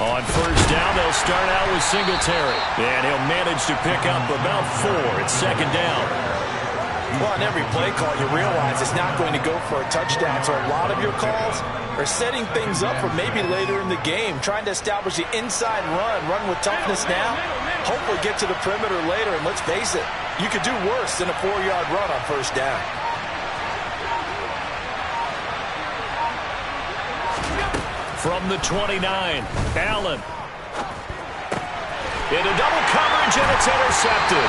On first down, they'll start out with Singletary. And he'll manage to pick up about 4. It's second down. Well, on every play call, you realize it's not going to go for a touchdown. So a lot of your calls are setting things up for maybe later in the game, trying to establish the inside run with toughness now, hopefully get to the perimeter later. And let's face it, you could do worse than a 4-yard run on first down. From the 29, Allen. Into double coverage, and it's intercepted.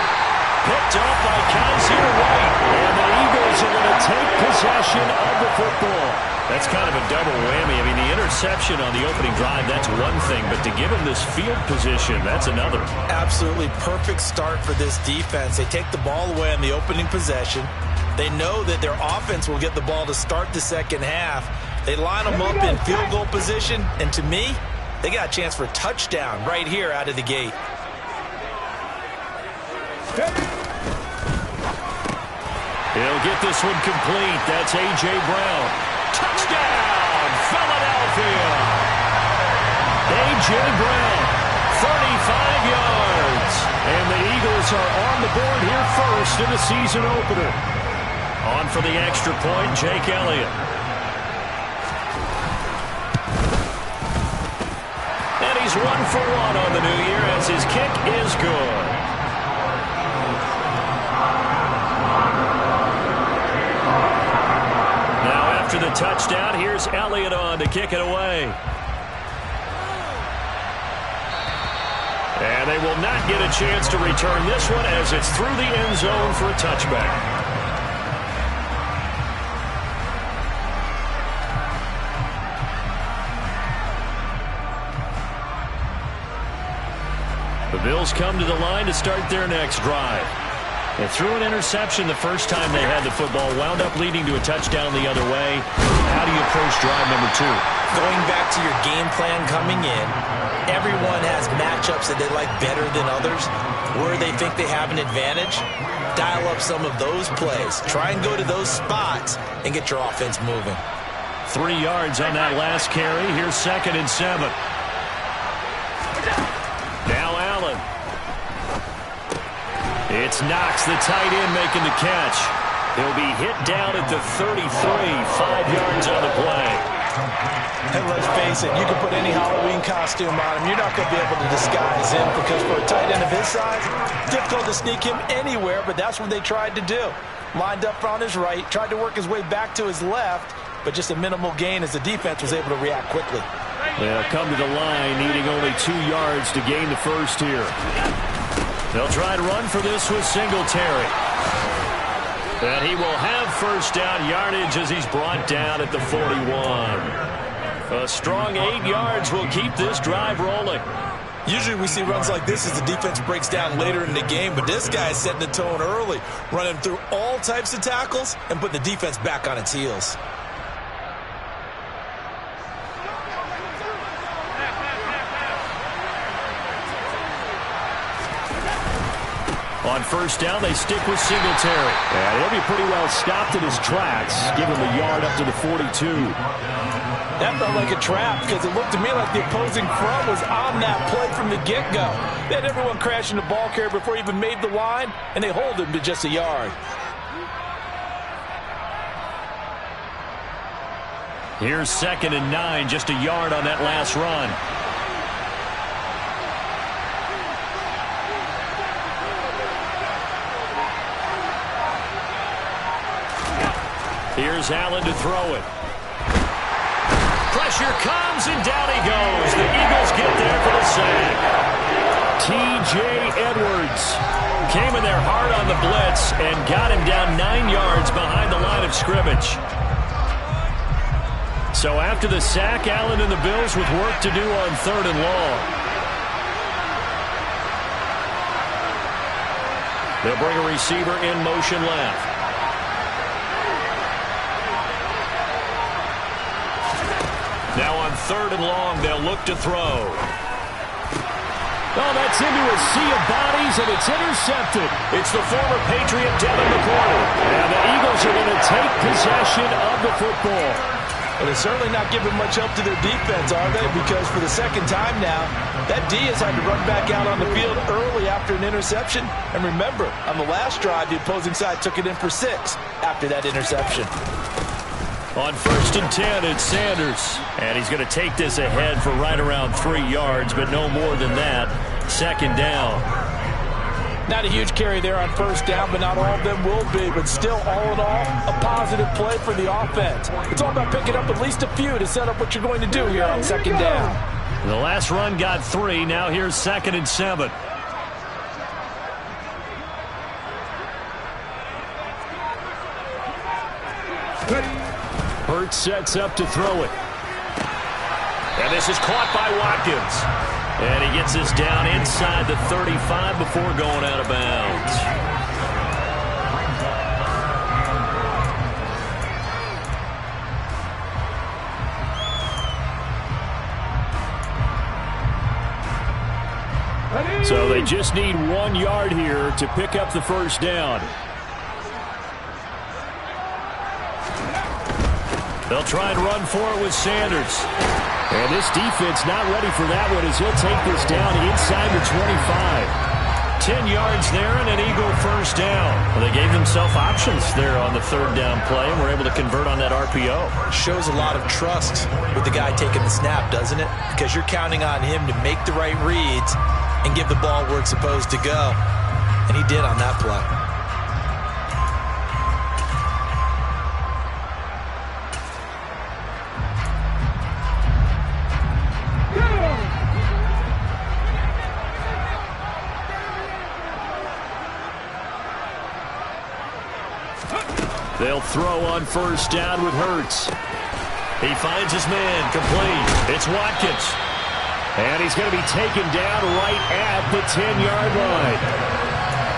Picked off by Kaiser White. And the Eagles are going to take possession of the football. That's kind of a double whammy. I mean, the interception on the opening drive, that's one thing. But to give him this field position, that's another. Absolutely perfect start for this defense. They take the ball away on the opening possession. They know that their offense will get the ball to start the second half. They line them up in field goal position, and to me, they got a chance for a touchdown right here out of the gate. He'll get this one complete. That's A.J. Brown. Touchdown, Philadelphia! A.J. Brown, 35 yards. And the Eagles are on the board here first in the season opener. On for the extra point, Jake Elliott. And he's 1 for 1 on the new year as his kick is good. Now after the touchdown, here's Elliott on to kick it away. And they will not get a chance to return this one as it's through the end zone for a touchback. The Bills come to the line to start their next drive. They threw an interception the first time they had the football, wound up leading to a touchdown the other way. How do you approach drive number 2? Going back to your game plan coming in, everyone has matchups that they like better than others. Where they think they have an advantage, dial up some of those plays. Try and go to those spots and get your offense moving. 3 yards on that last carry. Here's 2nd and 7. Now Allen. It's Knox, the tight end, making the catch. He'll be hit down at the 33, 5 yards on the play. And let's face it, you can put any Halloween costume on him. You're not going to be able to disguise him because for a tight end of his size, difficult to sneak him anywhere, but that's what they tried to do. Lined up on his right, tried to work his way back to his left, but just a minimal gain as the defense was able to react quickly. They'll come to the line, needing only 2 yards to gain the first here. They'll try to run for this with Singletary. And he will have first down yardage as he's brought down at the 41. A strong 8 yards will keep this drive rolling. Usually we see runs like this as the defense breaks down later in the game, but this guy is setting the tone early, running through all types of tackles and putting the defense back on its heels. On first down, they stick with Singletary. And he'll be pretty well stopped in his tracks. Give him a yard up to the 42. That felt like a trap because it looked to me like the opposing front was on that play from the get-go. They had everyone crashing the ball carrier before he even made the line, and they hold him to just a yard. Here's 2nd and 9, just a yard on that last run. Here's Allen to throw it. Pressure comes, and down he goes. The Eagles get there for the sack. T.J. Edwards came in there hard on the blitz and got him down 9 yards behind the line of scrimmage. So after the sack, Allen and the Bills with work to do on 3rd and long. They'll bring a receiver in motion left. Now on 3rd and long, they'll look to throw. Oh, that's into a sea of bodies, and it's intercepted. It's the former Patriot Devin McCourty. And the Eagles are going to take possession of the football. Well, they're certainly not giving much help to their defense, are they? Because for the second time now, that D has had to run back out on the field early after an interception. And remember, on the last drive, the opposing side took it in for 6 after that interception. On 1st and 10, it's Sanders. And he's going to take this ahead for right around 3 yards, but no more than that. 2nd down. Not a huge carry there on 1st down, but not all of them will be. But still, all in all, a positive play for the offense. It's all about picking up at least a few to set up what you're going to do here on 2nd down. The last run got 3. Now here's 2nd and 7. Hurts sets up to throw it. And this is caught by Watkins. And he gets this down inside the 35 before going out of bounds. So they just need 1 yard here to pick up the 1st down. They'll try and run for it with Sanders. And this defense not ready for that one as he'll take this down inside the 25. 10 yards there and an Eagle 1st down. Well, they gave themselves options there on the 3rd down play and were able to convert on that RPO. Shows a lot of trust with the guy taking the snap, doesn't it? Because you're counting on him to make the right reads and give the ball where it's supposed to go. And he did on that play. They'll throw on 1st down with Hurts. He finds his man, complete. It's Watkins. And he's going to be taken down right at the 10-yard line.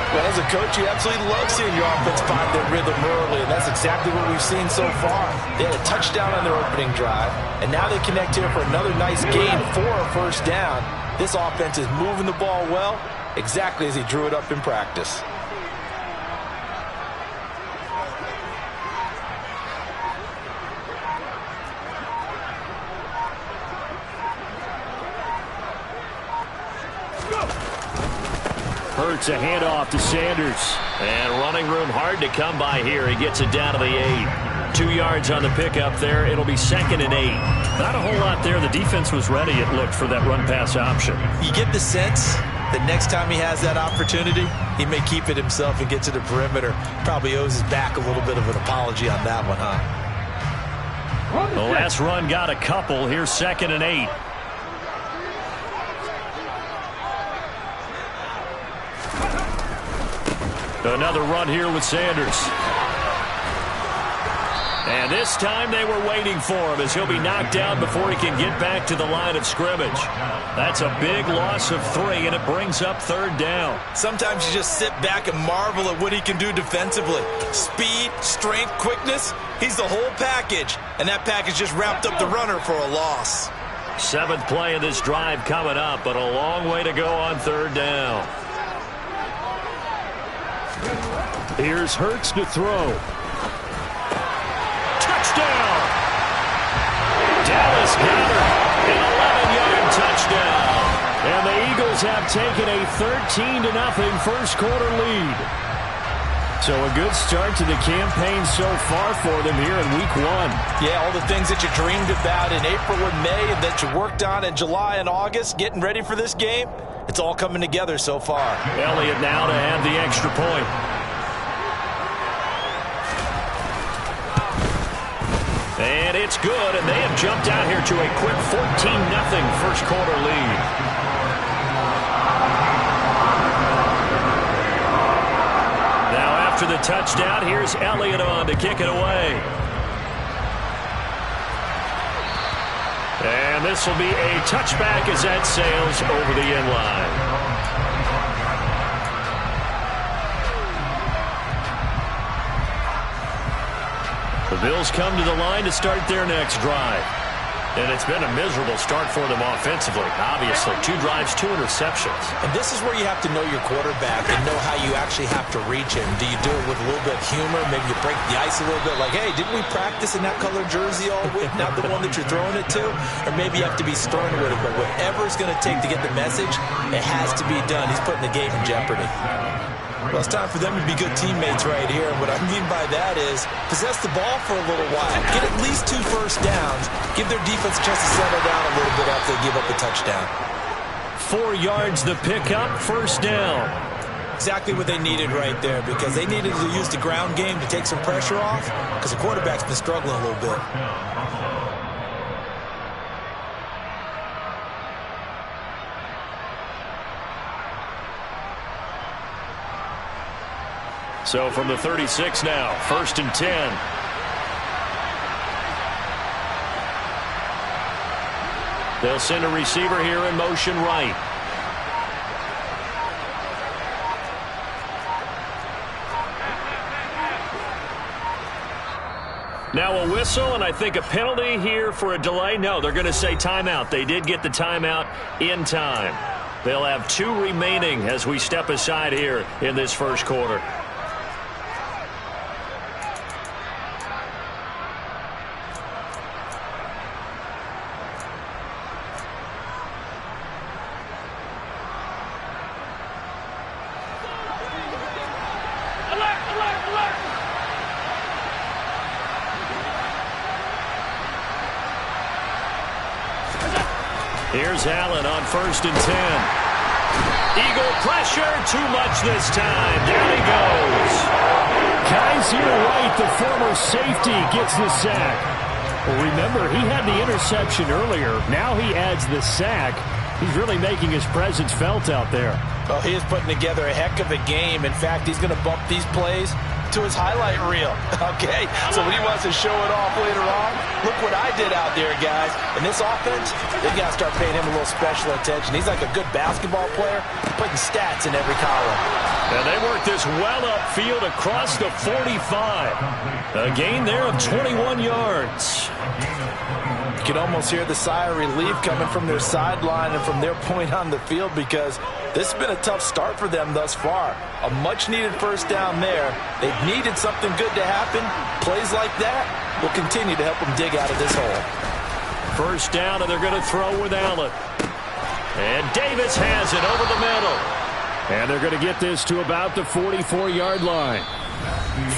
Well, as a coach, you absolutely love seeing your offense find their rhythm early, and that's exactly what we've seen so far. They had a touchdown on their opening drive, and now they connect here for another nice gain for a 1st down. This offense is moving the ball well, exactly as he drew it up in practice. Hurts a handoff to Sanders. And running room hard to come by here. He gets it down to the 8. 2 yards on the pickup there. It'll be 2nd and 8. Not a whole lot there. The defense was ready, it looked, for that run-pass option. You get the sense that next time he has that opportunity, he may keep it himself and get to the perimeter. Probably owes his back a little bit of an apology on that one, huh? The last run got a couple. Here's 2nd and 8. Another run here with Sanders. And this time they were waiting for him as he'll be knocked down before he can get back to the line of scrimmage. That's a big loss of 3, and it brings up 3rd down. Sometimes you just sit back and marvel at what he can do defensively. Speed, strength, quickness, he's the whole package. And that package just wrapped up the runner for a loss. 7th play of this drive coming up, but a long way to go on 3rd down. Here's Hurts to throw. Touchdown! Dallas Goedert, an 11-yard touchdown. And the Eagles have taken a 13-0 first quarter lead. So a good start to the campaign so far for them here in week 1. Yeah, all the things that you dreamed about in April and May and that you worked on in July and August, getting ready for this game, it's all coming together so far. Elliott now to have the extra point. And it's good, and they have jumped out here to a quick 14-0 first quarter lead. Now after the touchdown, here's Elliott on to kick it away. And this will be a touchback as that sails over the end line. The Bills come to the line to start their next drive. And it's been a miserable start for them offensively, obviously. 2 drives, 2 interceptions. And this is where you have to know your quarterback and know how you actually have to reach him. Do you do it with a little bit of humor? Maybe you break the ice a little bit, like, hey, didn't we practice in that color jersey all week, not the one that you're throwing it to? Or maybe you have to be stern with it, but whatever it's going to take to get the message, it has to be done. He's putting the game in jeopardy. Well, it's time for them to be good teammates right here. And what I mean by that is possess the ball for a little while. Get at least 2 first downs. Give their defense a chance to settle down a little bit after they give up a touchdown. 4 yards the pickup, first down. Exactly what they needed right there, because they needed to use the ground game to take some pressure off, because the quarterback's been struggling a little bit. So from the 36 now, 1st and 10. They'll send a receiver here in motion right. Now a whistle, and I think a penalty here for a delay. No, they're going to say timeout. They did get the timeout in time. They'll have 2 remaining as we step aside here in this first quarter. Here's Allen on 1st and 10. Eagle pressure, too much this time. Down he goes. Kaiser White, the former safety, gets the sack. Well, remember, he had the interception earlier. Now he adds the sack. He's really making his presence felt out there. Well, he is putting together a heck of a game. In fact, he's going to bump these plays to his highlight reel. Okay, so when he wants to show it off later on, look what I did out there, guys. In this offense, they got to start paying him a little special attention. He's like a good basketball player, putting stats in every column. And they work this well upfield across the 45. A gain there of 21 yards. You can almost hear the sigh of relief coming from their sideline and from their point on the field, because this has been a tough start for them thus far. A much-needed first down there. They've needed something good to happen. Plays like that will continue to help them dig out of this hole. First down, and they're going to throw with Allen. And Davis has it over the middle. And they're going to get this to about the 44-yard line.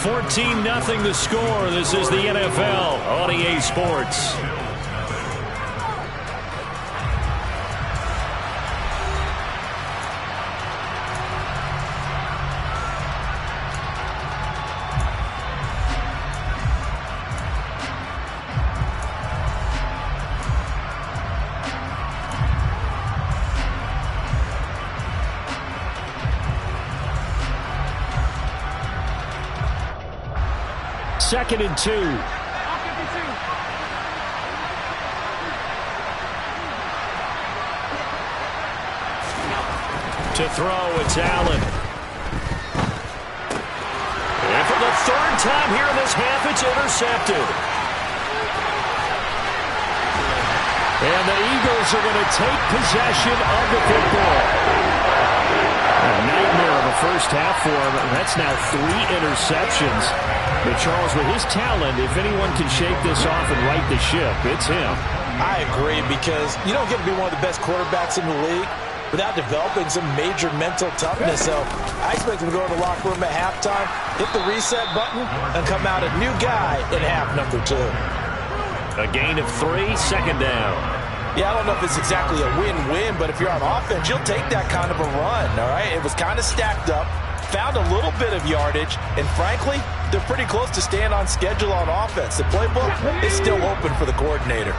14-0 the score. This is the NFL on EA Sports. Second and 2. To throw, it's Allen. And for the 3rd time here in this half, it's intercepted. And the Eagles are going to take possession of the football. A nightmare of a first half for him. That's now 3 interceptions. But Charles, with his talent, if anyone can shake this off and right the ship, it's him. I agree, because you don't get to be one of the best quarterbacks in the league without developing some major mental toughness. So I expect him to go to the locker room at halftime, hit the reset button, and come out a new guy in half number 2. A gain of 3, second down. Yeah, I don't know if it's exactly a win-win, but if you're on offense, you'll take that kind of a run, all right? It was kind of stacked up, found a little bit of yardage, and frankly, they're pretty close to staying on schedule on offense. The playbook is still open for the coordinator.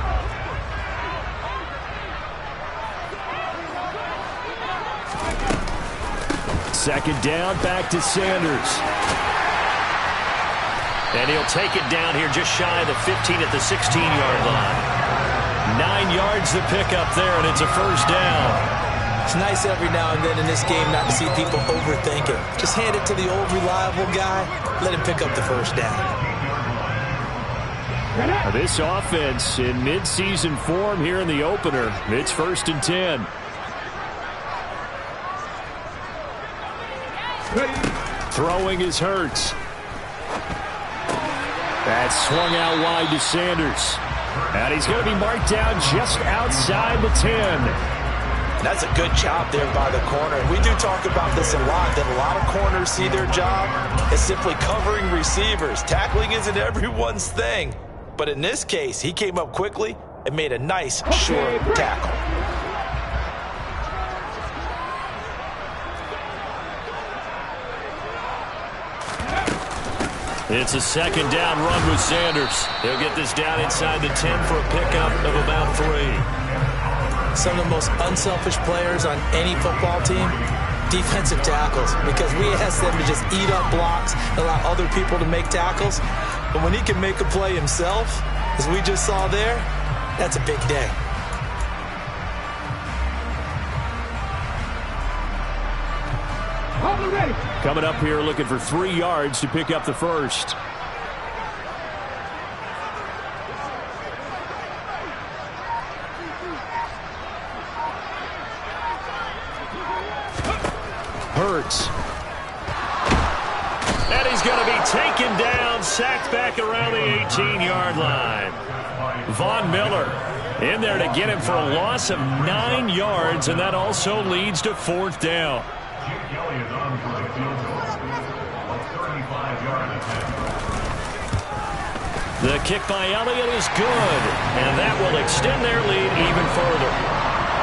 Second down, back to Sanders. And he'll take it down here just shy of the 15 at the 16-yard line. 9 yards to pick up there, and it's a first down. It's nice every now and then in this game not to see people overthink it. Just hand it to the old reliable guy, let him pick up the first down. This offense in mid-season form here in the opener. It's 1st and 10. Throwing is Hurts. That's swung out wide to Sanders. And he's going to be marked down just outside the 10. That's a good job there by the corner. And we do talk about this a lot, that a lot of corners see their job as simply covering receivers. Tackling isn't everyone's thing. But in this case, he came up quickly and made a nice, sure tackle. It's a 2nd down run with Sanders. He'll get this down inside the 10 for a pickup of about 3. Some of the most unselfish players on any football team, defensive tackles, because we ask them to just eat up blocks, allow other people to make tackles. But when he can make a play himself, as we just saw there, that's a big day. Coming up here looking for 3 yards to pick up the first. Hurts. And he's going to be taken down, sacked back around the 18-yard line. Von Miller in there to get him for a loss of 9 yards, and that also leads to 4th down. The kick by Elliott is good, and that will extend their lead even further.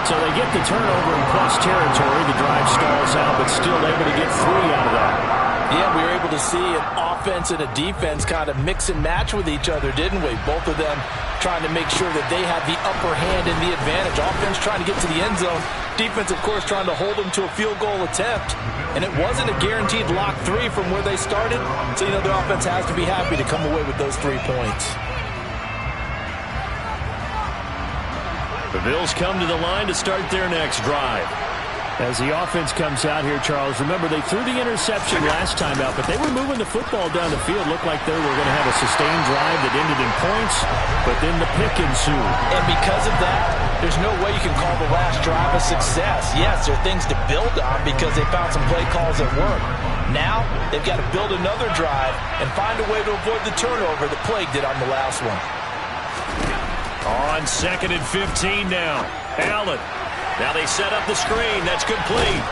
So they get the turnover in plus territory. The drive stalls out, but still able to get 3 out of that. Yeah, we were able to see an offense and a defense kind of mix and match with each other, didn't we? Both of them trying to make sure that they have the upper hand and the advantage. Offense trying to get to the end zone. Defense, of course, trying to hold them to a field goal attempt. And it wasn't a guaranteed lock 3 from where they started. So, the offense has to be happy to come away with those 3 points. The Bills come to the line to start their next drive. As the offense comes out here, Charles, remember they threw the interception last time out, but they were moving the football down the field. Looked like they were going to have a sustained drive that ended in points, but then the pick ensued. And because of that, there's no way you can call the last drive a success. Yes, there are things to build on because they found some play calls that work. Now, they've got to build another drive and find a way to avoid the turnover that plagued it on the last one. On 2nd and 15 now. Allen. Now they set up the screen. That's complete.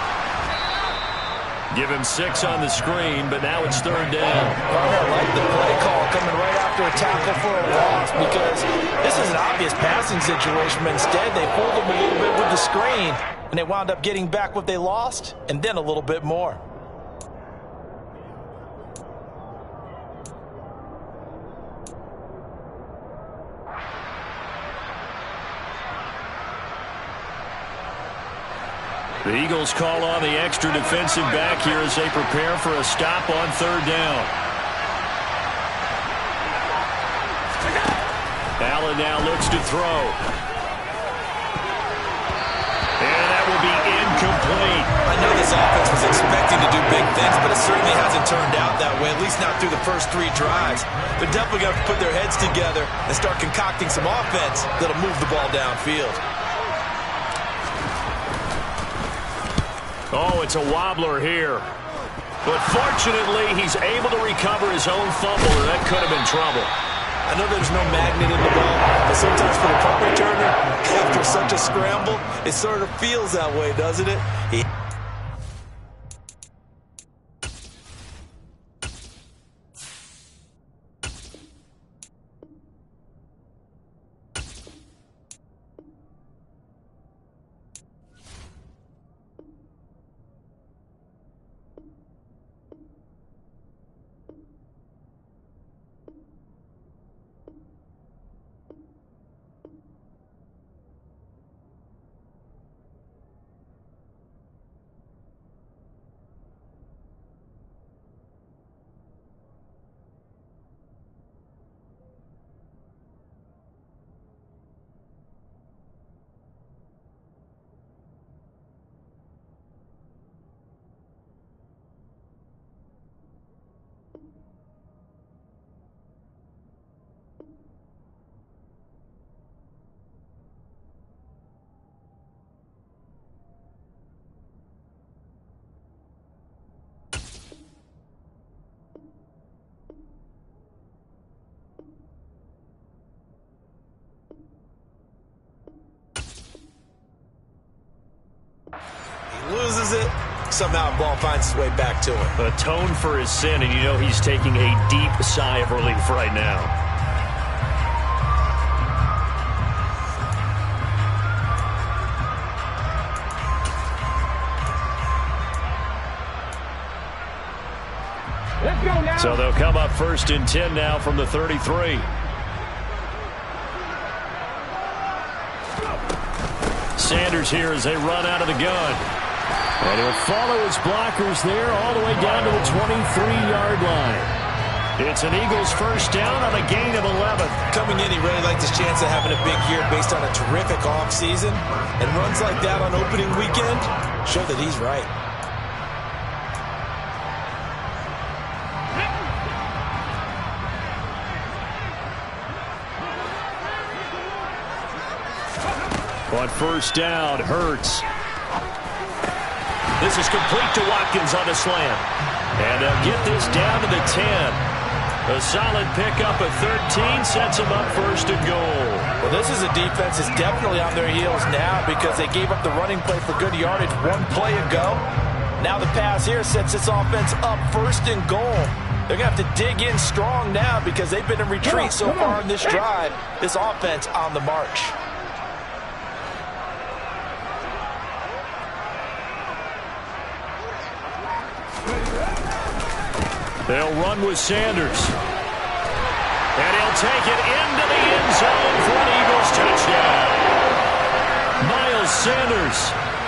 Give him 6 on the screen, but now it's 3rd down. I like the play call coming right after a tackle for a loss because this is an obvious passing situation, but instead they fooled them a little bit with the screen, and they wound up getting back what they lost and then a little bit more. The Eagles call on the extra defensive back here as they prepare for a stop on 3rd down. Allen now looks to throw. And that will be incomplete. I know this offense was expecting to do big things, but it certainly hasn't turned out that way, at least not through the first 3 drives. They're definitely going to put their heads together and start concocting some offense that'll move the ball downfield. Oh, it's a wobbler here. But fortunately, he's able to recover his own fumble, or that could have been trouble. I know there's no magnet in the ball, but sometimes for the punt returner, after such a scramble, it sort of feels that way, doesn't it? loses it, somehow the ball finds its way back to him. Atone for his sin, and you know he's taking a deep sigh of relief right now. So they'll come up 1st and 10 now from the 33. Sanders here as they run out of the gun. And he'll follow his blockers there all the way down to the 23-yard line. It's an Eagles first down on a gain of 11. Coming in, he really liked his chance of having a big year based on a terrific offseason. And runs like that on opening weekend show that he's right. On first down, Hurts. This is complete to Watkins on the slant. And they'll get this down to the 10. A solid pickup of 13 sets them up 1st and goal. Well, this is a defense that's definitely on their heels now because they gave up the running play for good yardage one play ago. Now the pass here sets this offense up 1st and goal. They're going to have to dig in strong now because they've been in retreat so far in this drive. This offense on the march. They'll run with Sanders. And he'll take it into the end zone for an Eagles touchdown. Miles Sanders,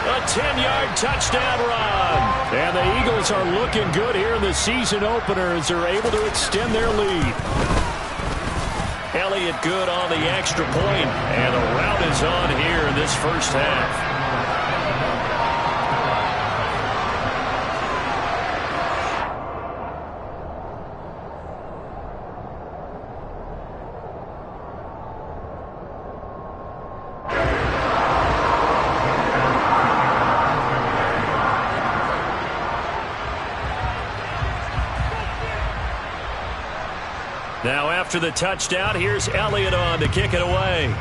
a 10-yard touchdown run. And the Eagles are looking good here in the season opener as they're able to extend their lead. Elliott good on the extra point, and the rout is on here in this first half. Now after the touchdown, here's Elliott on to kick it away.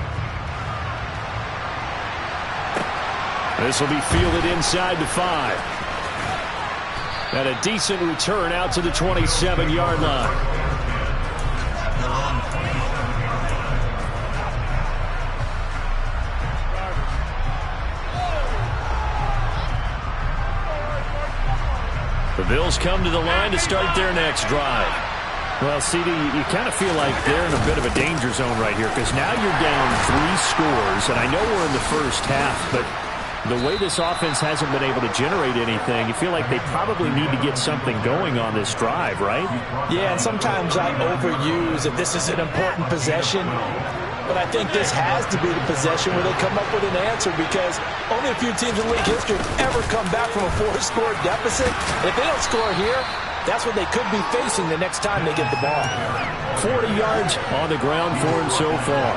This will be fielded inside the 5. And a decent return out to the 27-yard line. The Bills come to the line to start their next drive. Well, CD, you kind of feel like they're in a bit of a danger zone right here because now you're down 3 scores, and I know we're in the first half, but the way this offense hasn't been able to generate anything, you feel like they probably need to get something going on this drive, right? Yeah, and sometimes I overuse that this is an important possession, but I think this has to be the possession where they come up with an answer because only a few teams in league history have ever come back from a 4-score deficit. And if they don't score here, that's what they could be facing the next time they get the ball. 40 yards on the ground for him so far.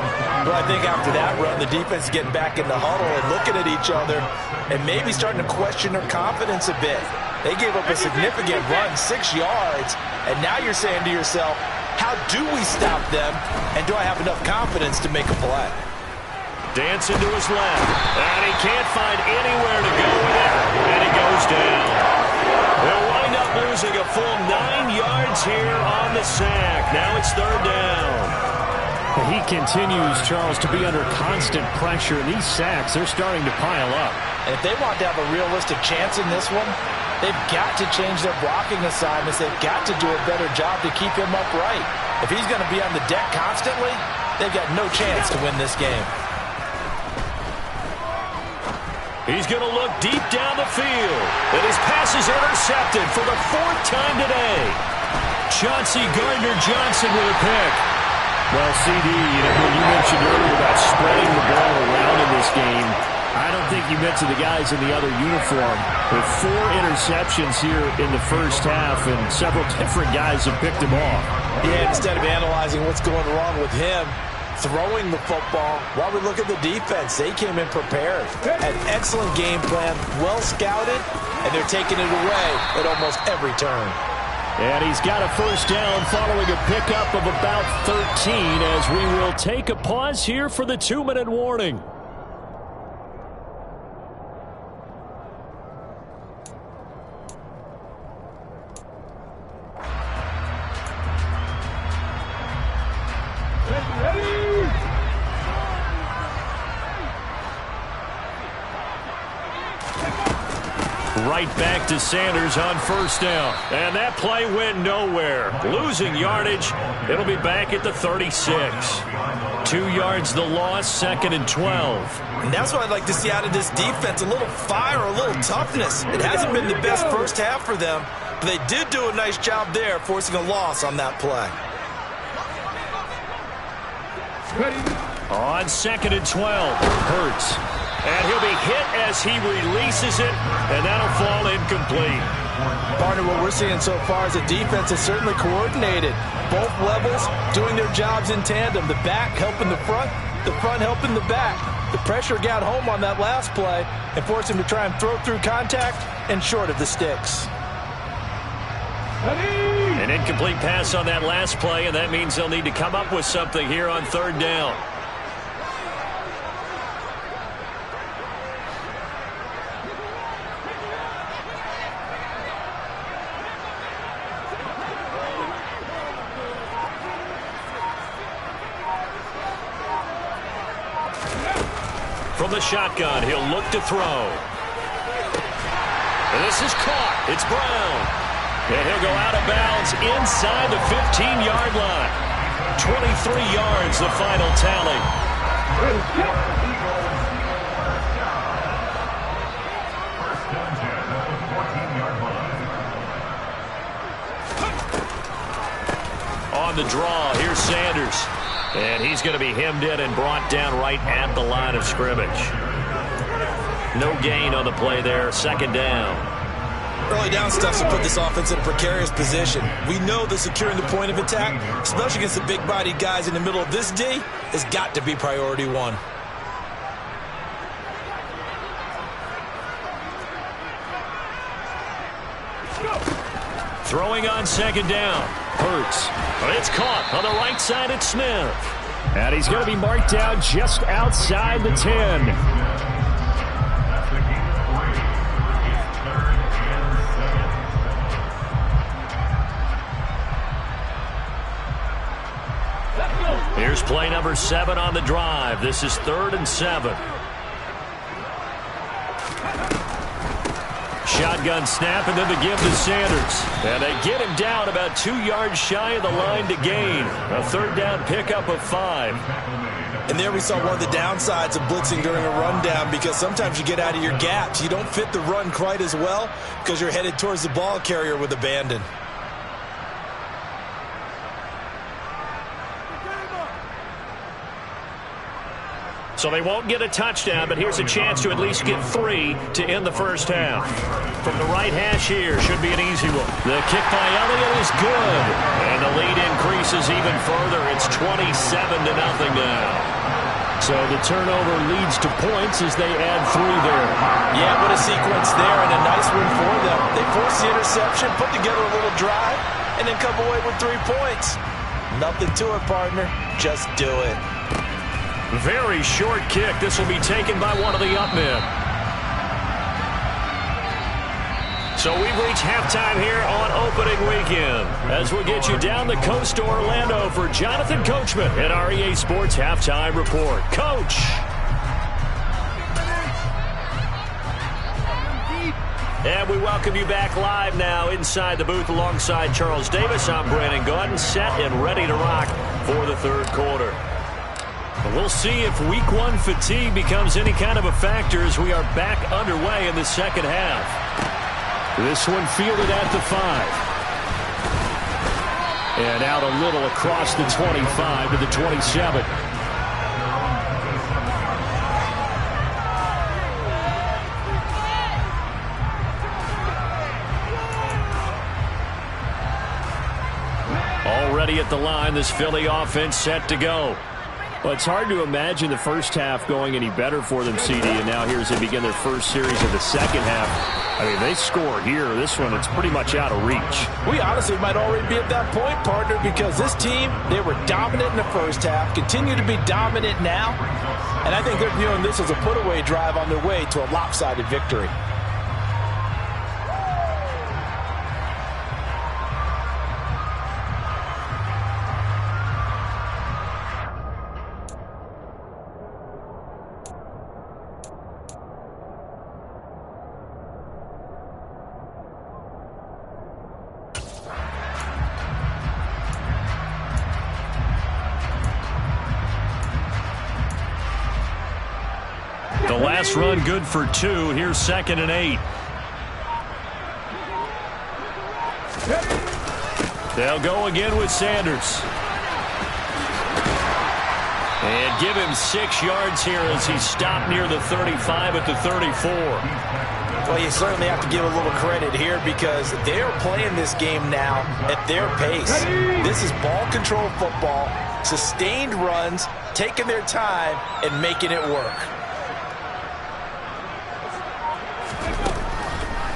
But I think after that run, the defense is getting back in the huddle and looking at each other and maybe starting to question their confidence a bit. They gave up a significant run, 6 yards, and now you're saying to yourself, how do we stop them, and do I have enough confidence to make a play? Dancing to his left, and he can't find anywhere to go with it, and he goes down. They'll wind up losing a full 9 yards here on the sack. Now it's 3rd down. He continues, Charles, to be under constant pressure. These sacks, they're starting to pile up. And if they want to have a realistic chance in this one, they've got to change their blocking assignments. They've got to do a better job to keep him upright. If he's going to be on the deck constantly, they've got no chance to win this game. He's going to look deep down the field. And his pass is intercepted for the 4th time today. Chauncey Gardner-Johnson with a pick. Well, CD, when you mentioned earlier about spreading the ball around in this game, I don't think you meant to the guys in the other uniform. With 4 interceptions here in the first half, and several different guys have picked him off. Yeah, instead of analyzing what's going wrong with him, throwing the football, while we look at the defense, they came in prepared. An excellent game plan, well scouted, and they're taking it away at almost every turn. And he's got a first down following a pickup of about 13 as we will take a pause here for the 2-minute warning. Right back to Sanders on first down. And that play went nowhere. Losing yardage. It'll be back at the 36. 2 yards the loss, 2nd and 12. And that's what I'd like to see out of this defense. A little fire, a little toughness. It hasn't been the best first half for them, but they did do a nice job there, forcing a loss on that play. On 2nd and 12, Hurts. And he'll be hit as he releases it, and that'll fall incomplete. Partner, what we're seeing so far is the defense is certainly coordinated. Both levels doing their jobs in tandem. The back helping the front helping the back. The pressure got home on that last play and forced him to try and throw through contact and short of the sticks. An incomplete pass on that last play, and that means they'll need to come up with something here on 3rd down. From the shotgun, he'll look to throw. And this is caught. It's Brown. And he'll go out of bounds inside the 15-yard line. 23 yards, the final tally. On the draw, here's Sanders. And he's going to be hemmed in and brought down right at the line of scrimmage. No gain on the play there. 2nd down. Early down stuff to put this offense in a precarious position. We know that securing the point of attack, especially against the big-bodied guys in the middle of this D, has got to be priority one. Throwing on 2nd down. Hurts. But it's caught on the right side at Smith. And he's going to be marked down just outside the 10. Here's play number 7 on the drive. This is 3rd and 7. Shotgun snap, and then the give to Sanders. And they get him down about 2 yards shy of the line to gain. A 3rd down pickup of 5. And there we saw one of the downsides of blitzing during a rundown, because sometimes you get out of your gaps. You don't fit the run quite as well because you're headed towards the ball carrier with abandon. So they won't get a touchdown, but here's a chance to at least get 3 to end the first half. From the right hash here, should be an easy one. The kick by Elliott is good. And the lead increases even further. It's 27-0 now. So the turnover leads to points as they add 3 there. Yeah, what a sequence there, and a nice win for them. They forced the interception, put together a little drive, and then come away with 3 points. Nothing to it, partner. Just do it. Very short kick. This will be taken by one of the up men. So we've reached halftime here on opening weekend, as we'll get you down the coast to Orlando for Jonathan Coachman at our EA Sports Halftime Report. Coach! And we welcome you back live now inside the booth alongside Charles Davis. I'm Brandon Gaudin, set and ready to rock for the 3rd quarter. We'll see if week 1 fatigue becomes any kind of a factor as we are back underway in the 2nd half. This one fielded at the 5. And out a little across the 25 to the 27. Already at the line, this Philly offense set to go. Well, it's hard to imagine the first half going any better for them, CD, and now here as they begin their first series of the 2nd half. I mean, they score here. This one, it's pretty much out of reach. We honestly might already be at that point, partner, because this team, they were dominant in the first half, continue to be dominant now, and I think they're viewing this as a put-away drive on their way to a lopsided victory. pass run good for 2. Here's 2nd and 8. They'll go again with Sanders. And give him 6 yards here as he stopped near the 35 at the 34. Well, you certainly have to give a little credit here because they're playing this game now at their pace. This is ball control football, sustained runs, taking their time, and making it work.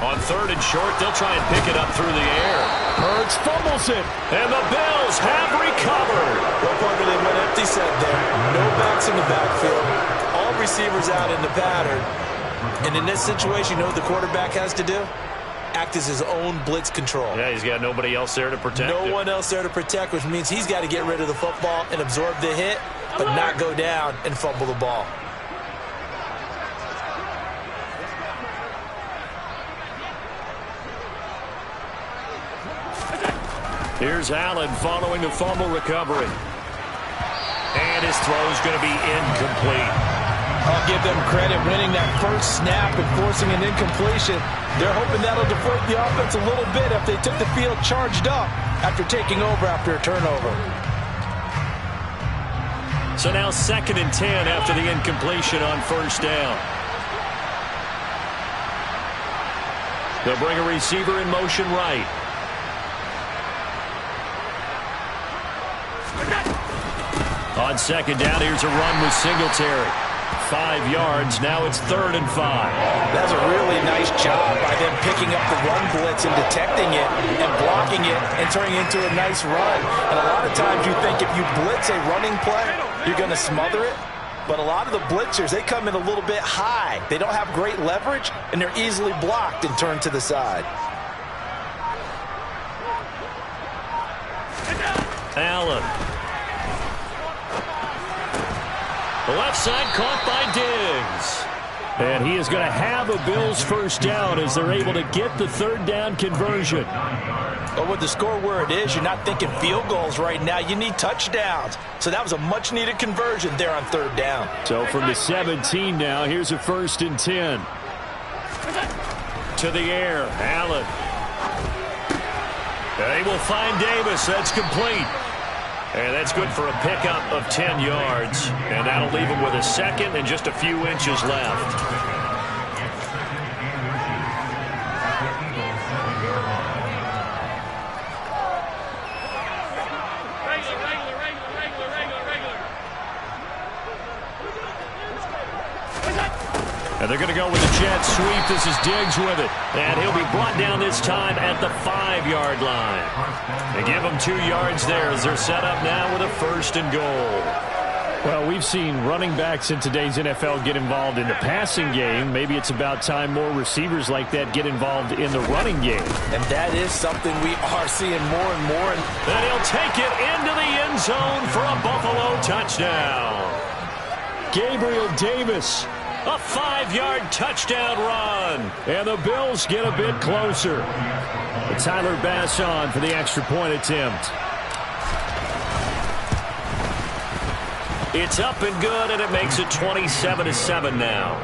On 3rd and short, they'll try and pick it up through the air. Hurts fumbles it, and the Bills have recovered. Well, Parker, they went empty set there. No backs in the backfield. All receivers out in the pattern. And in this situation, you know what the quarterback has to do? Act as his own blitz control. Yeah, he's got nobody else there to protect him. No one else there to protect, which means he's got to get rid of the football and absorb the hit, but not go down and fumble the ball. Here's Allen following the fumble recovery. And his throw's going to be incomplete. I'll give them credit winning that first snap and forcing an incompletion. They're hoping that'll deflate the offense a little bit if they took the field charged up after taking over after a turnover. So now 2nd and 10 after the incompletion on 1st down. They'll bring a receiver in motion right. On 2nd down, here's a run with Singletary. 5 yards. Now it's 3rd and 5. That's a really nice job by them picking up the run blitz and detecting it and blocking it and turning it into a nice run. And a lot of times you think if you blitz a running play, you're going to smother it. But a lot of the blitzers, they come in a little bit high. They don't have great leverage, and they're easily blocked and turned to the side. Allen. The left side caught by Diggs. And he is going to have a Bills 1st down as they're able to get the 3rd down conversion. But with the score where it is, you're not thinking field goals right now. You need touchdowns. So that was a much-needed conversion there on 3rd down. So from the 17 now, here's a 1st and 10. To the air, Allen. They will find Davis. That's complete. And that's good for a pickup of 10 yards. And that'll leave him with a 2nd and just a few inches left. And they're going to go with a jet sweep. This is Diggs with it. And he'll be brought down this time at the 5-yard line. They give him 2 yards there as they're set up now with a 1st and goal. Well, we've seen running backs in today's NFL get involved in the passing game. Maybe it's about time more receivers like that get involved in the running game. And that is something we are seeing more and more. And he'll take it into the end zone for a Buffalo touchdown. Gabriel Davis. A 5-yard touchdown run. And the Bills get a bit closer. But Tyler Bass on for the extra point attempt. It's up and good, and it makes it 27-7 now.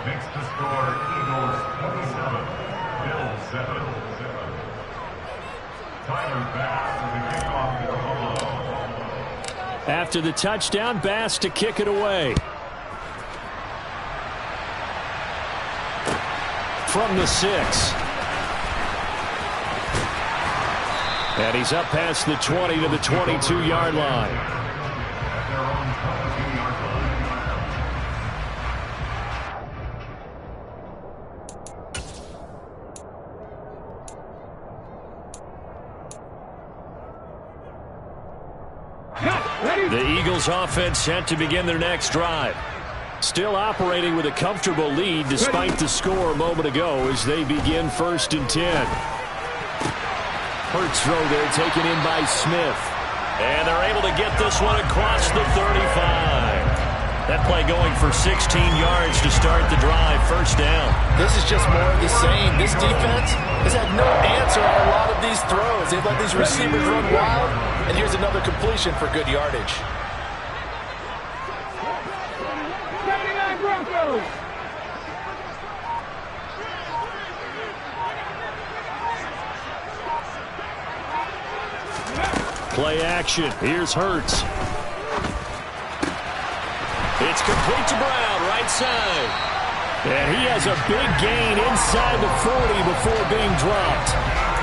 Next to score, Eagles 27, Bills 7. Tyler Bass to the kickoff for Buffalo. After the touchdown, Bass to kick it away. From the 6. And he's up past the 20 to the 22-yard line. The Eagles offense set to begin their next drive. Still operating with a comfortable lead despite the score a moment ago as they begin 1st and 10. Hurts throw there taken in by Smith. And they're able to get this one across the 35. That play going for 16 yards to start the drive. 1st down. This is just more of the same. This defense has had no answer on a lot of these throws. They've let these receivers run wild, and here's another completion for good yardage. Play action. Here's Hurts. It's complete to Brown, right side. And he has a big gain inside the 40 before being dropped.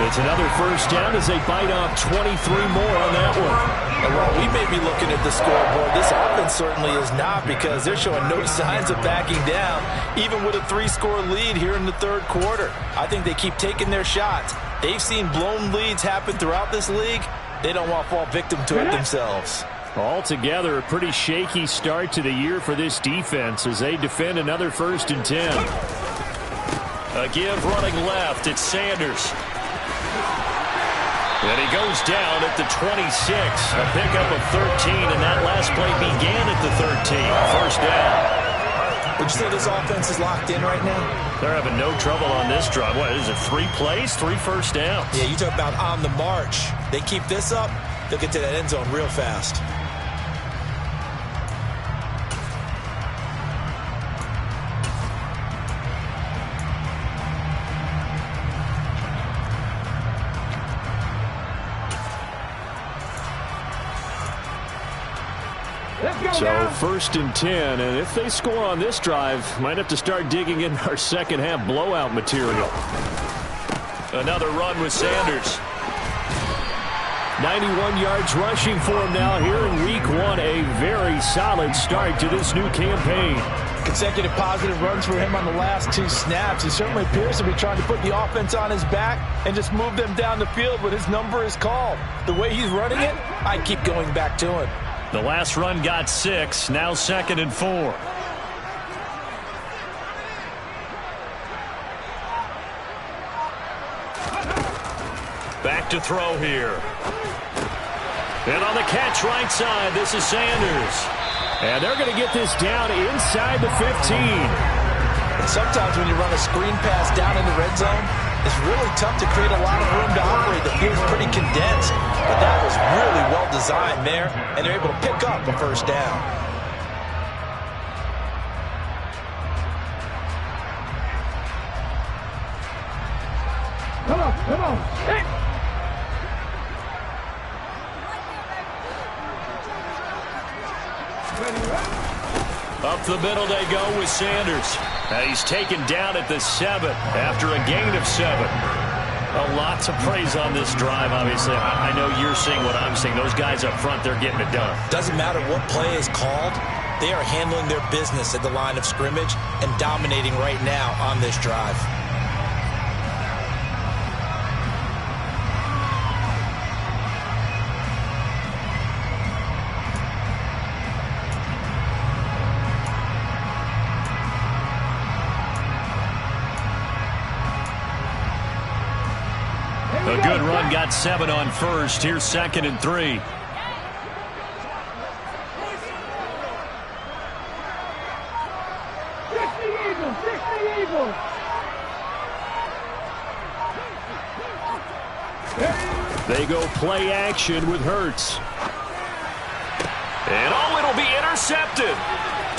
It's another first down as they bite off 23 more on that one. And while we may be looking at the scoreboard, this offense certainly is not, because they're showing no signs of backing down, even with a 3-score lead here in the third quarter. I think they keep taking their shots. They've seen blown leads happen throughout this league. They don't want to fall victim to it themselves. Altogether, a pretty shaky start to the year for this defense as they defend another 1st and 10. A give running left. It's Sanders. And he goes down at the 26. A pickup of 13, and that last play began at the 13. First down. Would you say this offense is locked in right now? They're having no trouble on this drive. What is it, 3 plays, 3 first downs? Yeah, you talk about on the march. They keep this up, they'll get to that end zone real fast. So 1st and 10, and if they score on this drive, might have to start digging in our second half blowout material. Another run with Sanders. 91 yards rushing for him now here in week 1. A very solid start to this new campaign. Consecutive positive runs for him on the last 2 snaps. He certainly appears to be trying to put the offense on his back and just move them down the field when his number is called. The way he's running it, I keep going back to him. The last run got 6, now 2nd and 4. Back to throw here. And on the catch right side, this is Sanders. And they're going to get this down inside the 15. And sometimes when you run a screen pass down in the red zone, it's really tough to create a lot of room to operate. The field's pretty condensed, but that was really well designed there, and they're able to pick up the first down. Come on. Hey. Up the middle they go with Sanders. He's taken down at the 7 after a gain of 7. Lots of praise on this drive, obviously. I know you're seeing what I'm seeing. Those guys up front, they're getting it done. Doesn't matter what play is called. They are handling their business at the line of scrimmage and dominating right now on this drive. A good run, got 7 on first. Here's 2nd and 3. They go play action with Hurts. And it'll be intercepted.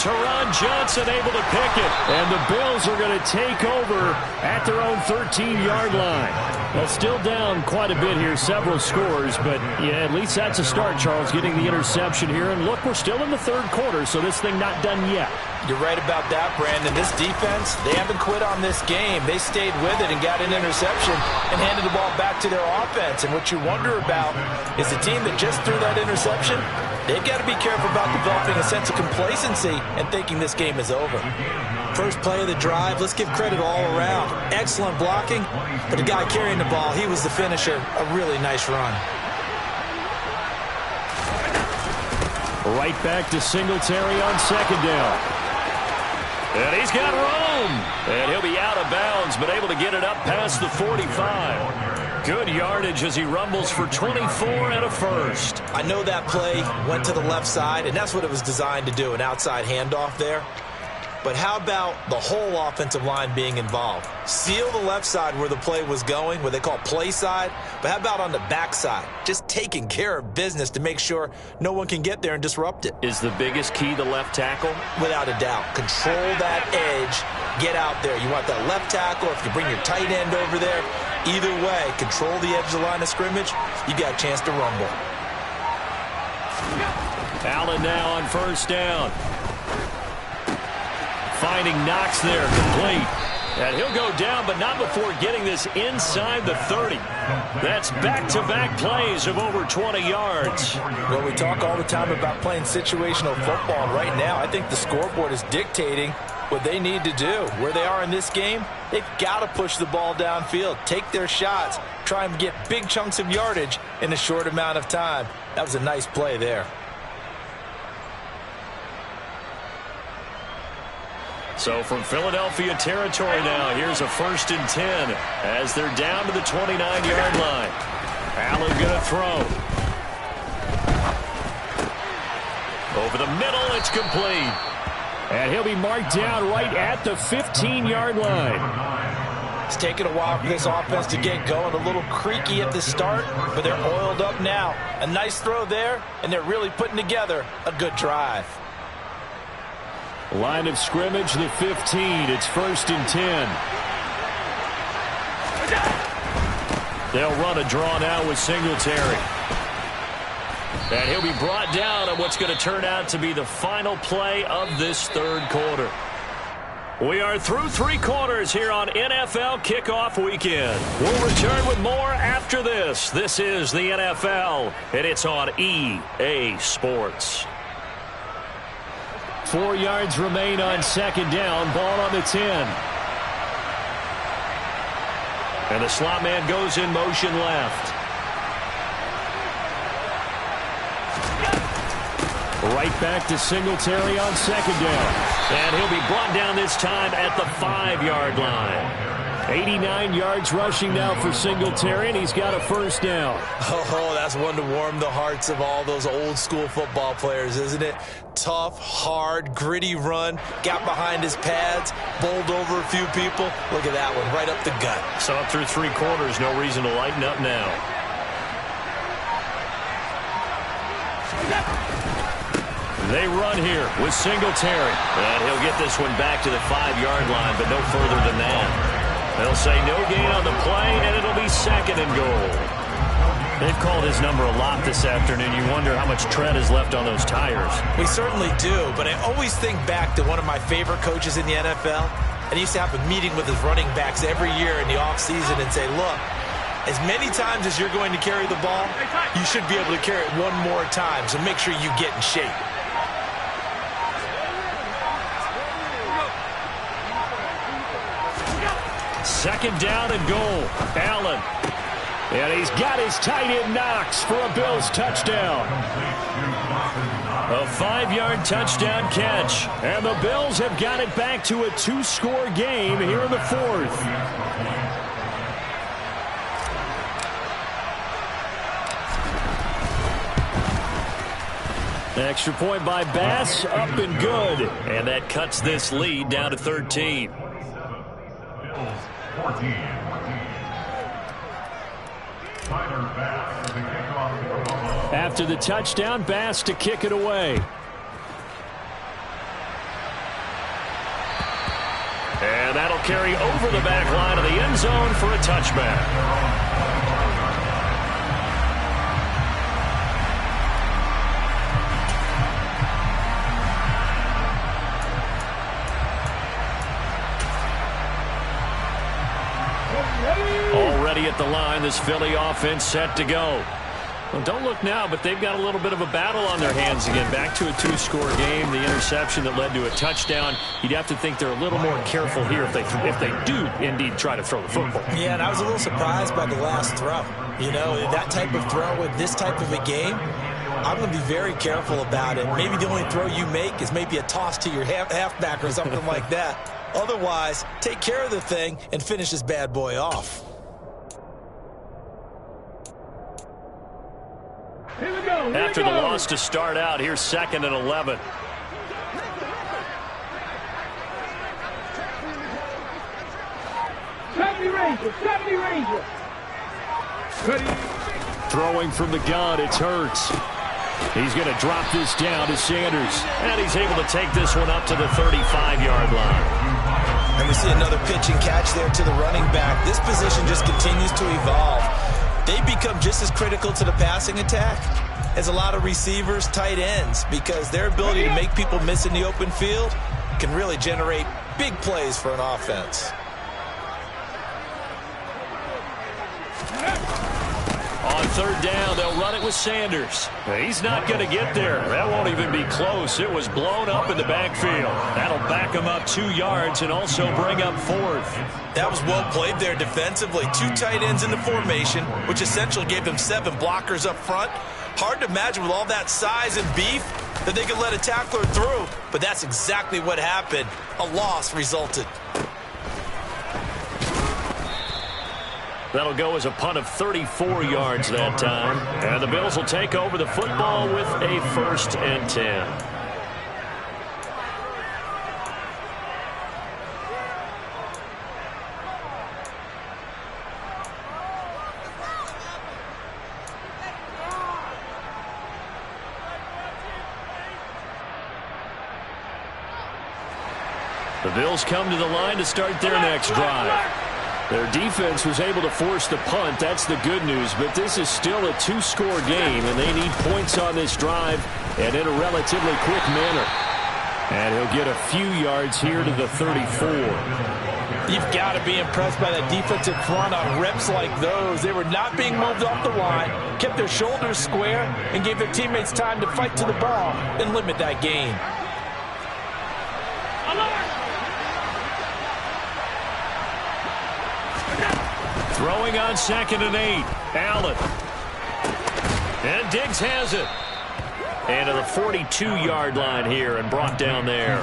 Teron Johnson able to pick it. And the Bills are going to take over at their own 13-yard line. Well, still down quite a bit here, several scores, but yeah, at least that's a start, Charles, getting the interception here. And look, we're still in the third quarter, so this thing not done yet. You're right about that, Brandon. This defense, they haven't quit on this game. They stayed with it and got an interception and handed the ball back to their offense. And what you wonder about is the team that just threw that interception, they've got to be careful about developing a sense of complacency and thinking this game is over. First play of the drive, let's give credit all around. Excellent blocking, but the guy carrying the ball, he was the finisher. A really nice run. Right back to Singletary on 2nd down. And he's got room. And he'll be out of bounds, but able to get it up past the 45. Good yardage as he rumbles for 24 and a first. I know that play went to the left side, and that's what it was designed to do, an outside handoff there. But how about the whole offensive line being involved? Seal the left side where the play was going, what they call play side. But how about on the back side? Just taking care of business to make sure no one can get there and disrupt it. Is the biggest key the left tackle? Without a doubt. Control that edge. Get out there. You want that left tackle. If you bring your tight end over there, either way, control the edge of the line of scrimmage, you got a chance to rumble. Allen now on first down. Finding Knox there, complete. And he'll go down, but not before getting this inside the 30. That's back-to-back plays of over 20 yards. Well, we talk all the time about playing situational football. Right now, I think the scoreboard is dictating what they need to do. Where they are in this game, they've got to push the ball downfield, take their shots, try and get big chunks of yardage in a short amount of time. That was a nice play there. So from Philadelphia territory now, here's a 1st and 10 as they're down to the 29-yard line. Allen going to throw. Over the middle, it's complete. And he'll be marked down right at the 15-yard line. It's taken a while for this offense to get going. A little creaky at the start, but they're oiled up now. A nice throw there, and they're really putting together a good drive. Line of scrimmage, the 15. It's 1st and 10. They'll run a draw now with Singletary. And he'll be brought down on what's going to turn out to be the final play of this third quarter. We are through 3 quarters here on NFL Kickoff Weekend. We'll return with more after this. This is the NFL, and it's on EA Sports. 4 yards remain on 2nd down. Ball on the 10. And the slot man goes in motion left. Right back to Singletary on 2nd down. And he'll be brought down this time at the 5-yard line. 89 yards rushing now for Singletary, and he's got a 1st down. Oh, that's one to warm the hearts of all those old-school football players, isn't it? Tough, hard, gritty run, got behind his pads, bowled over a few people. Look at that one, right up the gut. So up through 3 quarters, no reason to lighten up now. They run here with Singletary. And he'll get this one back to the 5-yard line, but no further than that. They'll say no gain on the play, and it'll be 2nd and goal. They've called his number a lot this afternoon. You wonder how much tread is left on those tires. We certainly do, but I always think back to one of my favorite coaches in the NFL. And he used to have a meeting with his running backs every year in the offseason and say, look, as many times as you're going to carry the ball, you should be able to carry it one more time, so make sure you get in shape. Second down and goal. Allen. And he's got his tight end Knox for a Bills touchdown. A 5-yard touchdown catch. And the Bills have got it back to a 2-score game here in the 4th. Extra point by Bass, up and good. And that cuts this lead down to 13. After the touchdown, Bass to kick it away. And that'll carry over the back line of the end zone for a touchback. Already at the line, this Philly offense set to go. Well, don't look now, but they've got a little bit of a battle on their hands again. Back to a 2-score game. The interception that led to a touchdown. You'd have to think they're a little more careful here if they do indeed try to throw the football. Yeah, and I was a little surprised by the last throw. You know, that type of throw in this type of a game, I'm going to be very careful about it. Maybe the only throw you make is maybe a toss to your halfback or something like that. Otherwise, take care of the thing and finish this bad boy off. After the loss to start out, here's 2nd and 11. Throwing from the gun, it's Hurts. He's going to drop this down to Sanders. And he's able to take this one up to the 35-yard line. And we see another pitch and catch there to the running back. This position just continues to evolve. They become just as critical to the passing attack as a lot of receivers, tight ends, because their ability to make people miss in the open field can really generate big plays for an offense. On third down, they'll run it with Sanders. He's not going to get there. That won't even be close. It was blown up in the backfield. That'll back him up 2 yards and also bring up fourth. That was well played there defensively. 2 tight ends in the formation, which essentially gave them 7 blockers up front. Hard to imagine with all that size and beef that they could let a tackler through, but that's exactly what happened. A loss resulted. That'll go as a punt of 34 yards that time. And the Bills will take over the football with a 1st and 10. The Bills come to the line to start their next drive. Their defense was able to force the punt. That's the good news. But this is still a 2-score game, and they need points on this drive and in a relatively quick manner. And he'll get a few yards here to the 34. You've got to be impressed by that defensive front on reps like those. They were not being moved off the line, kept their shoulders square, and gave their teammates time to fight to the ball and limit that gain. Throwing on 2nd and 8. Allen. And Diggs has it. And to the 42-yard line here and brought down there.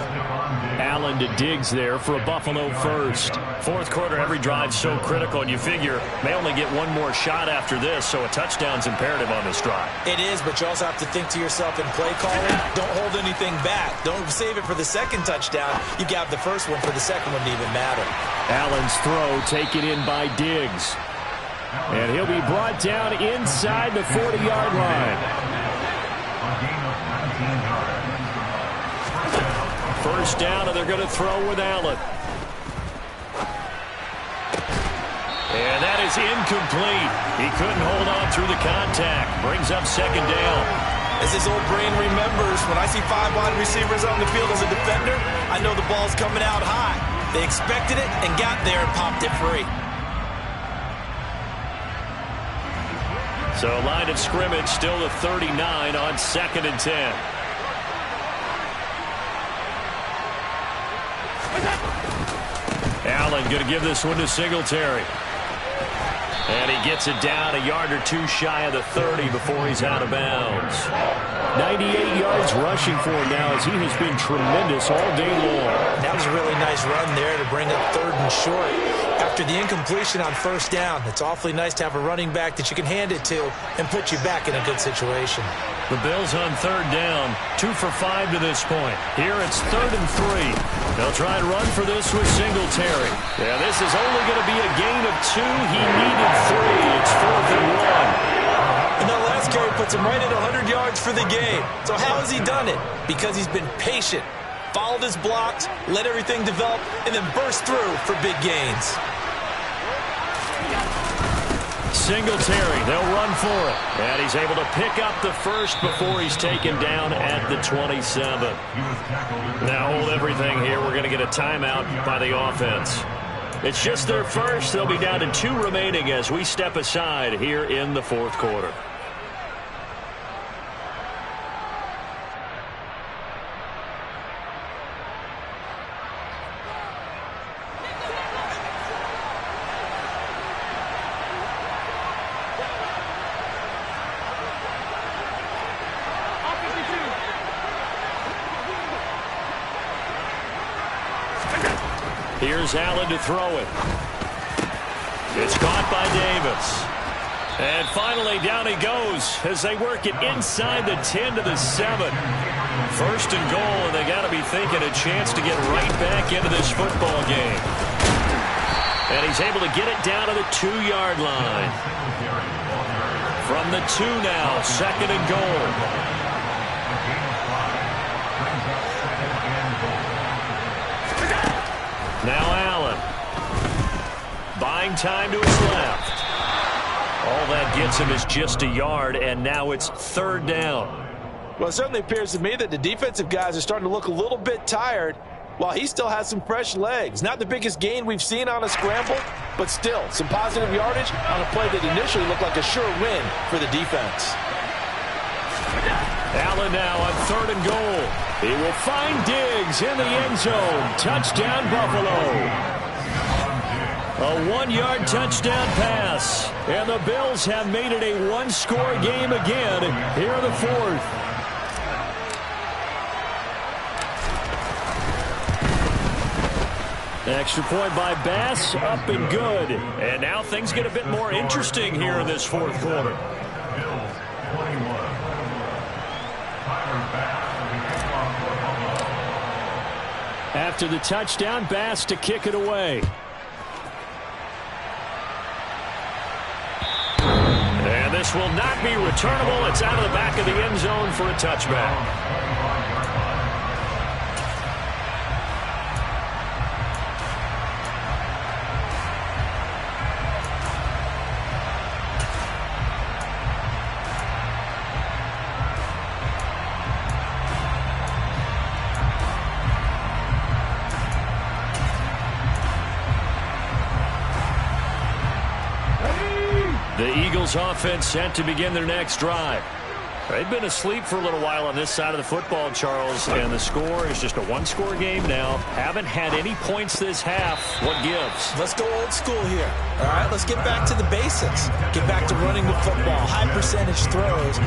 Allen to Diggs there for a Buffalo first. Fourth quarter, every drive's so critical, and you figure may only get one more shot after this, so a touchdown's imperative on this drive. It is, but you also have to think to yourself in play calling, don't hold anything back. Don't save it for the second touchdown. You got the first one for the second one to even matter. Allen's throw taken in by Diggs. And he'll be brought down inside the 40-yard line. First down, and they're going to throw with Allen. And that is incomplete. He couldn't hold on through the contact. Brings up 2nd down. As his old brain remembers, when I see 5 wide receivers on the field as a defender, I know the ball's coming out high. They expected it and got there and popped it free. So line of scrimmage still the 39 on 2nd and 10. Allen going to give this one to Singletary. And he gets it down a yard or 2 shy of the 30 before he's out of bounds. 98 yards rushing for him now as he has been tremendous all day long. That was a really nice run there to bring up 3rd and short. After the incompletion on 1st down, it's awfully nice to have a running back that you can hand it to and put you back in a good situation. The Bills on 3rd down, 2 for 5 to this point. Here it's 3rd and 3. They'll try and run for this with Singletary. Yeah, this is only going to be a gain of 2. He needed 3. It's 4th and 1. And that last carry puts him right at 100 yards for the game. So how has he done it? Because he's been patient, followed his blocks, let everything develop, and then burst through for big gains. Singletary, they'll run for it. And he's able to pick up the first before he's taken down at the 27. Now hold everything here. We're going to get a timeout by the offense. It's just their first. They'll be down to 2 remaining as we step aside here in the 4th quarter. Here's Allen to throw it. It's caught by Davis. And finally down he goes as they work it inside the 10 to the 7. 1st and goal, and they got to be thinking a chance to get right back into this football game. And he's able to get it down to the 2-yard line. From the 2 now, 2nd and goal. Now Allen, buying time to his left. All that gets him is just a yard, and now it's third down. Well, it certainly appears to me that the defensive guys are starting to look a little bit tired while he still has some fresh legs. Not the biggest gain we've seen on a scramble, but still some positive yardage on a play that initially looked like a sure win for the defense. Allen now on third and goal. He will find Diggs in the end zone. Touchdown, Buffalo. A 1-yard touchdown pass. And the Bills have made it a one-score game again here in the fourth. Extra point by Bass, up and good. And now things get a bit more interesting here in this fourth quarter. Bills 21. Tyler Bass will be kicked off for Buffalo. After the touchdown, Bass to kick it away. And this will not be returnable. It's out of the back of the end zone for a touchback. The Eagles offense set to begin their next drive. They've been asleep for a little while on this side of the football, Charles, and the score is just a one-score game now. Haven't had any points this half. What gives? Let's go old school here. All right, let's get back to the basics. Get back to running the football, high percentage throws.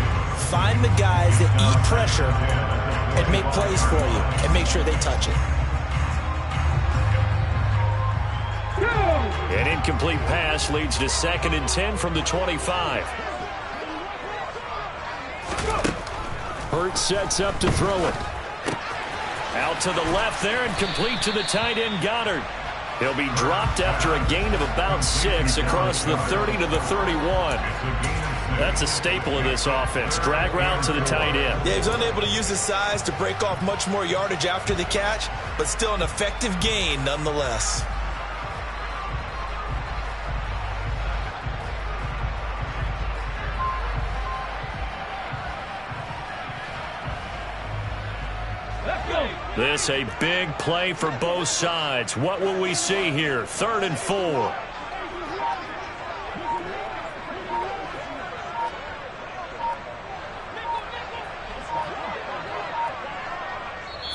Find the guys that eat pressure and make plays for you and make sure they touch it. An incomplete pass leads to 2nd and 10 from the 25. Hurts sets up to throw it. Out to the left there and complete to the tight end Goddard. He'll be dropped after a gain of about 6 across the 30 to the 31. That's a staple of this offense. Drag route to the tight end. Yeah, he's unable to use his size to break off much more yardage after the catch, but still an effective gain nonetheless. This a big play for both sides. What will we see here? 3rd and 4.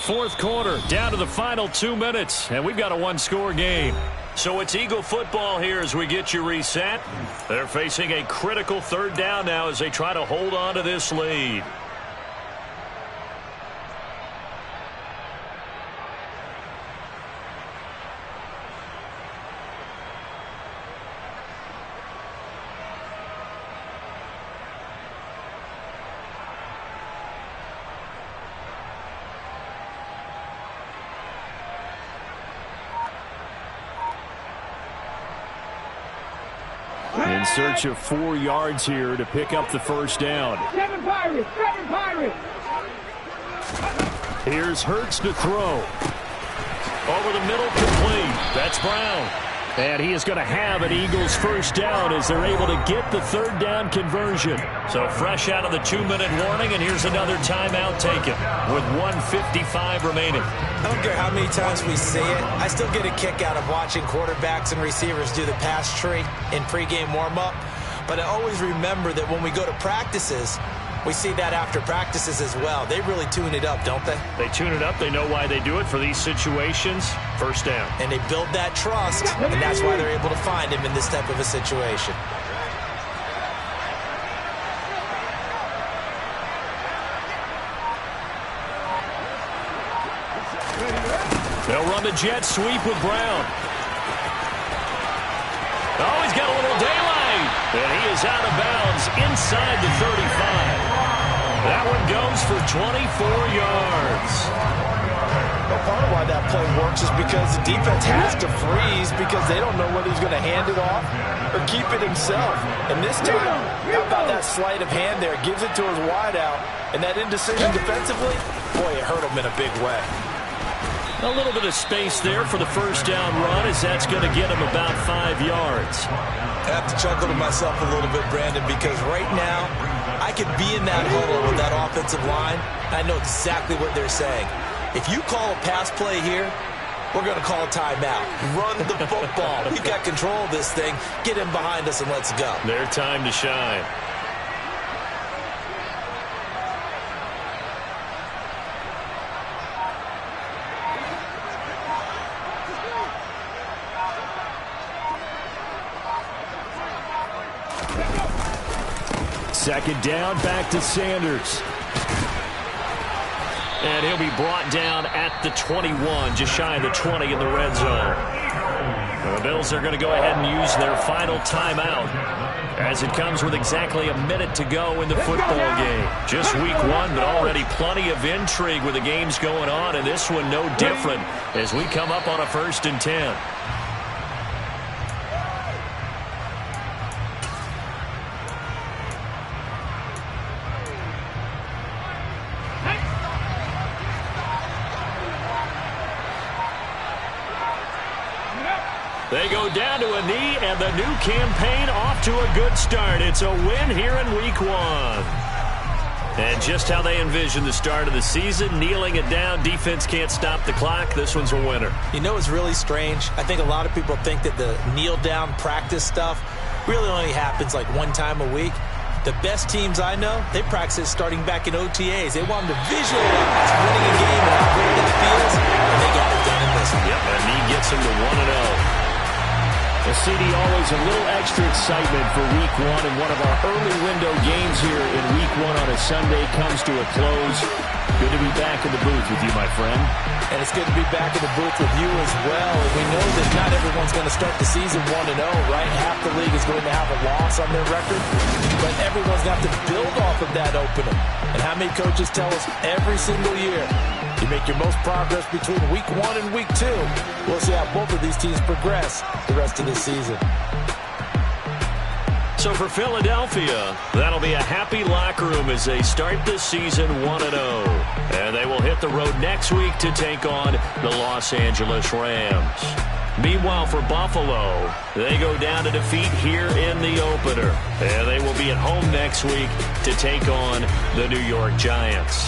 Fourth quarter, down to the final 2 minutes, and we've got a one-score game. So it's Eagle football here as we get you reset. They're facing a critical 3rd down now as they try to hold on to this lead. In search of 4 yards here to pick up the first down. 7 Pirates! 7 Pirates! Here's Hurts to throw. Over the middle, complete. That's Brown. And he is going to have an Eagles first down as they're able to get the 3rd down conversion. So fresh out of the 2-minute warning, and here's another timeout taken with 1:55 remaining. I don't care how many times we see it. I still get a kick out of watching quarterbacks and receivers do the pass tree in pregame warm-up. But I always remember that when we go to practices, we see that after practices as well. They really tune it up, don't they? They tune it up. They know why they do it for these situations. First down. And they build that trust, and that's why they're able to find him in this type of a situation. They'll run the jet sweep with Brown. Oh, he's got a little daylight. And he is out of bounds inside the 35. That one goes for 24 yards. Well, part of why that play works is because the defense has to freeze because they don't know whether he's going to hand it off or keep it himself. And this time, how about that sleight of hand there? Gives it to his wideout. And that indecision defensively, boy, it hurt him in a big way. A little bit of space there for the first down run, as that's going to get him about 5 yards. I have to chuckle to myself a little bit, Brandon, because right now I could be in that huddle with that offensive line. I know exactly what they're saying. If you call a pass play here, we're going to call a timeout. Run the football. We've got control of this thing. Get him behind us and let's go. Their time to shine. Second down, back to Sanders. And he'll be brought down at the 21, just shy of the 20 in the red zone. The Bills are going to go ahead and use their final timeout, as it comes with exactly a minute to go in the football game. Just week one, but already plenty of intrigue with the games going on, and this one no different as we come up on a 1st and 10. They go down to a knee, and the new campaign off to a good start. It's a win here in week one. And just how they envision the start of the season, kneeling it down, defense can't stop the clock. This one's a winner. You know, it's really strange. I think a lot of people think that the kneel-down practice stuff really only happens like one time a week. The best teams I know, they practice it starting back in OTAs. They want them to visualize winning a game and how great that feels, and they got it done in this one. Yep, and he gets them to 1-0. The CD, always a little extra excitement for week one, and one of our early window games here in week one on a Sunday comes to a close. Good to be back in the booth with you, my friend. And it's good to be back in the booth with you as well. And we know that not everyone's going to start the season 1-0, right? Half the league is going to have a loss on their record. But everyone's got to build off of that opener. And how many coaches tell us every single year, you make your most progress between week 1 and week 2. We'll see how both of these teams progress the rest of the season. So for Philadelphia, that'll be a happy locker room as they start this season 1-0. And they will hit the road next week to take on the Los Angeles Rams. Meanwhile, for Buffalo, they go down to defeat here in the opener. And they will be at home next week to take on the New York Giants.